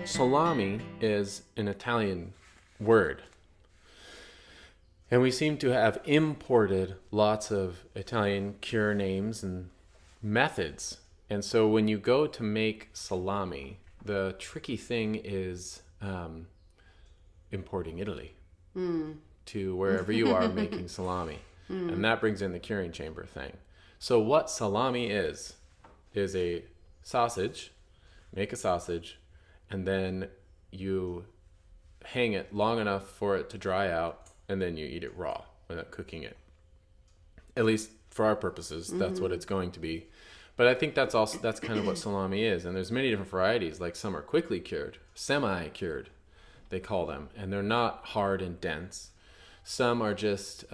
salami is an Italian word. And we seem to have imported lots of Italian cure names and methods. And so when you go to make salami, the tricky thing is importing Italy to wherever you are making salami. And that brings in the curing chamber thing. So what salami is a sausage, make a sausage, and then you hang it long enough for it to dry out, and then you eat it raw without cooking it. At least for our purposes, that's what it's going to be. But I think that's kind of what salami is. And there's many different varieties. Like some are quickly cured, semi-cured, they call them. And they're not hard and dense. Some are just,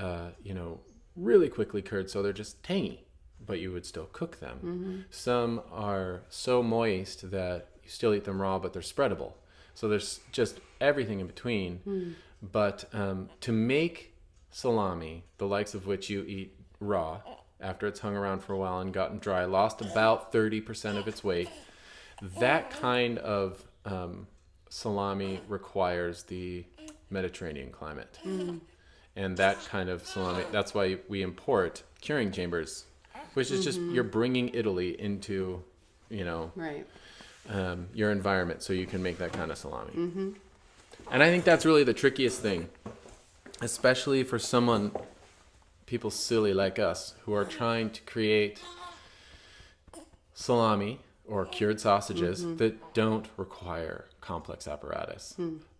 really quickly cured, so they're just tangy, but you would still cook them. Some are so moist that you still eat them raw, but they're spreadable. So there's just everything in between. But to make salami, the likes of which you eat raw, after it's hung around for a while and gotten dry, lost about 30% of its weight, that kind of salami requires the Mediterranean climate. And that kind of salami, that's why we import curing chambers, which is just, you're bringing Italy into, Right. Your environment so you can make that kind of salami. And I think that's really the trickiest thing, especially for people silly like us who are trying to create salami or cured sausages that don't require complex apparatus.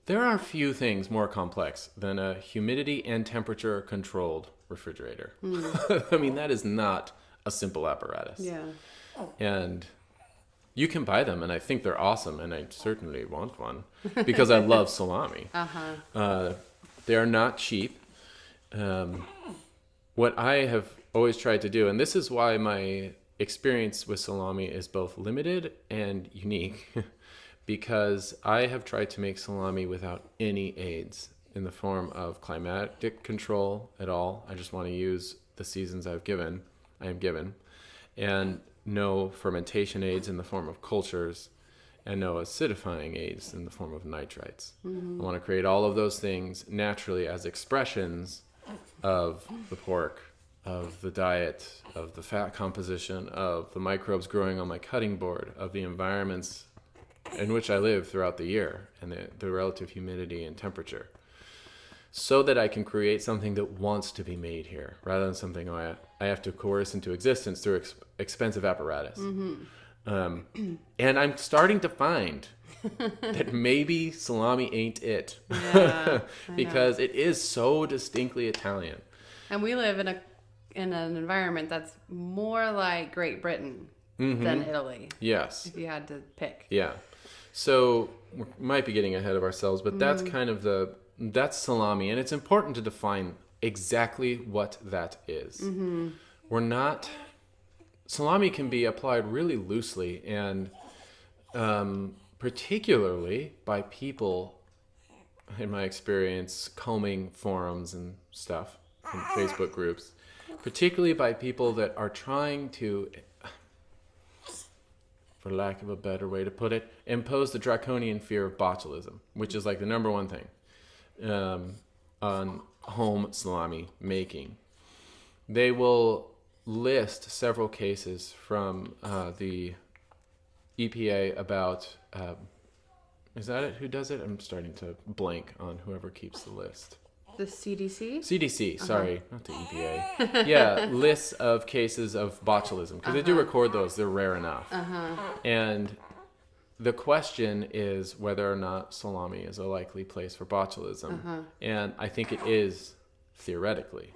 There are few things more complex than a humidity and temperature controlled refrigerator. I mean, that is not a simple apparatus. Yeah. And you can buy them, and I think they're awesome, and I certainly want one because I love salami. They are not cheap. What I have always tried to do, and this is why my experience with salami is both limited and unique, because I have tried to make salami without any aids in the form of climatic control at all. I just want to use the seasons I am given, and no fermentation aids in the form of cultures, and no acidifying aids in the form of nitrites. I want to create all of those things naturally as expressions of the pork, of the diet, of the fat composition, of the microbes growing on my cutting board, of the environments in which I live throughout the year, and the relative humidity and temperature, so that I can create something that wants to be made here, rather than something I have to coerce into existence through expensive apparatus. And I'm starting to find that maybe salami ain't it, because it is so distinctly Italian. And we live in an environment that's more like Great Britain than Italy. Yes. If you had to pick. Yeah. So we might be getting ahead of ourselves, but that's kind of that's salami, and it's important to define exactly what that is. Salami can be applied really loosely, and particularly by people, in my experience, combing forums and stuff, and Facebook groups, particularly by people that are trying to, for lack of a better way to put it, impose the draconian fear of botulism, which is like the number one thing on home salami making. They will list several cases from the EPA about, is that it? Who does it? I'm starting to blank on whoever keeps the list. The CDC? CDC, sorry, not the EPA. Yeah, lists of cases of botulism, because they do record those. They're rare enough. And the question is whether or not salami is a likely place for botulism. And I think it is, theoretically,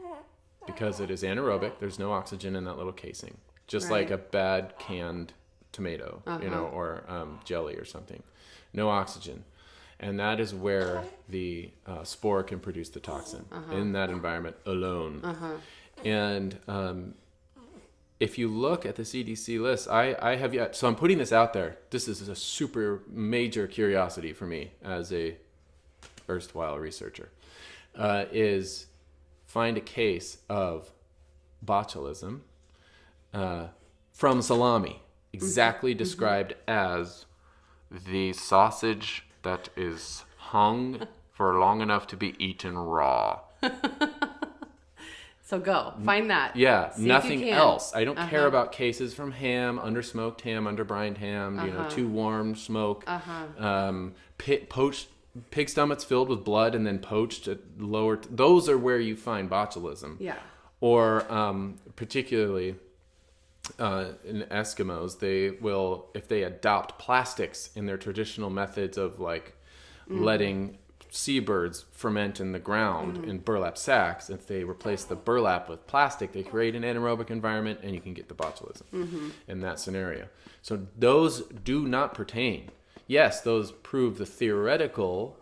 because it is anaerobic. There's no oxygen in that little casing, just like a bad canned tomato, or jelly or something. No oxygen. And that is where the spore can produce the toxin, in that environment alone. And if you look at the CDC list, I have yet, so I'm putting this out there. This is a super major curiosity for me as a erstwhile researcher, is find a case of botulism from salami, exactly described as the sausage that is hung for long enough to be eaten raw. So go find that. Yeah, See nothing else. I don't care Uh-huh. about cases from ham, under smoked ham, under brined ham, too warm smoke. Poached pig stomachs filled with blood and then poached at lower. Those are where you find botulism. Yeah. Or particularly in Eskimos, they will, if they adopt plastics in their traditional methods of like letting seabirds ferment in the ground in burlap sacks, if they replace the burlap with plastic, they create an anaerobic environment and you can get the botulism in that scenario. So those do not pertain. Yes, those prove the theoretical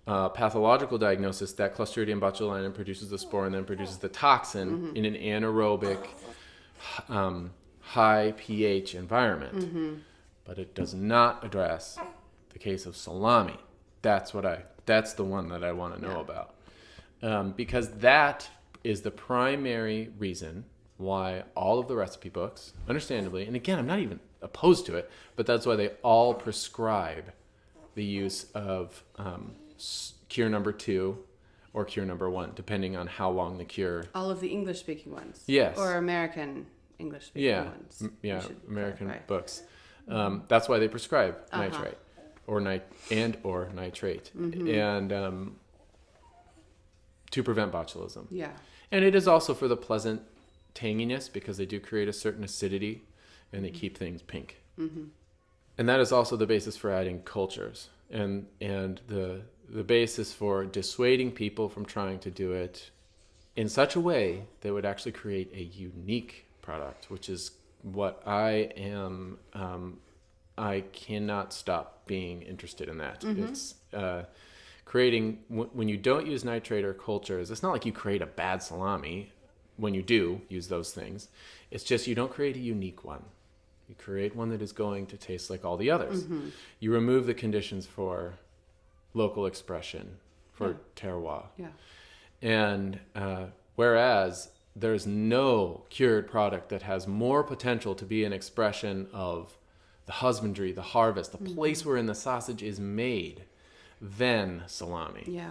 pathological diagnosis that Clostridium botulinum produces the spore and then produces the toxin in an anaerobic high pH environment. But it does not address the case of salami. That's the one that I want to know about. Because that is the primary reason why all of the recipe books, understandably, and again, I'm not even opposed to it, but that's why they all prescribe the use of cure number 2 or cure number 1, depending on how long the cure. All of the English-speaking ones. Yes. Or American English-speaking ones. American clarify. books. That's why they prescribe nitrite or nitrate, and to prevent botulism. Yeah. And it is also for the pleasant tanginess, because they do create a certain acidity and they keep things pink. And that is also the basis for adding cultures and the basis for dissuading people from trying to do it in such a way that would actually create a unique product, which is what I am. I cannot stop being interested in that. It's creating, when you don't use nitrate or cultures, it's not like you create a bad salami when you do use those things. It's just you don't create a unique one. You create one that is going to taste like all the others. You remove the conditions for local expression, for terroir. Yeah. And whereas there's no cured product that has more potential to be an expression of the husbandry, the harvest, the place wherein the sausage is made than salami. Yeah.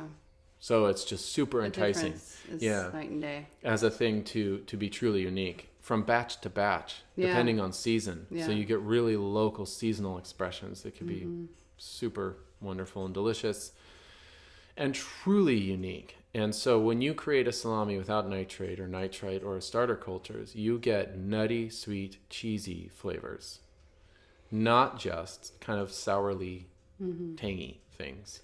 So it's just super enticing. Difference is night and day. As a thing to be truly unique from batch to batch, depending on season. So you get really local seasonal expressions that could be super wonderful and delicious and truly unique. And so when you create a salami without nitrate or nitrite or starter cultures, you get nutty, sweet, cheesy flavors, not just kind of sourly, tangy things.